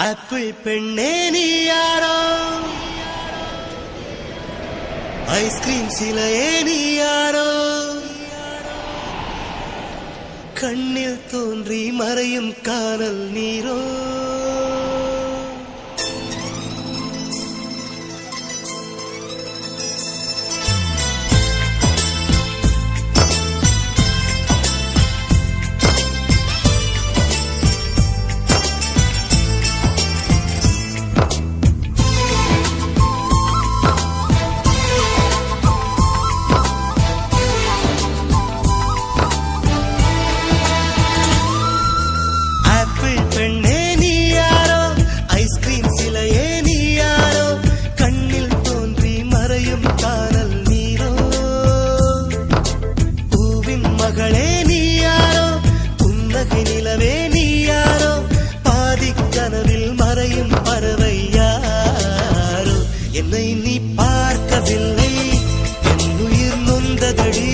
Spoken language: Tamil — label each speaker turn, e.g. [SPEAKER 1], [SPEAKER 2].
[SPEAKER 1] ஆப்பிள் பெண்ணே நீ யாரோ, ஐஸ்கிரீம் சிலையே நீ யாரோ, கண்ணில் தோன்றி மறையும் காணல் நீரோ. மகளே நீ யாரோ, புன்னகை நிலவே நீ யாரோ, பாதிக் கனவில் மறையும் பறவை யாரோ. என்னை நீ பார்க்கவில்லை, என் உயிர் நொந்ததடி.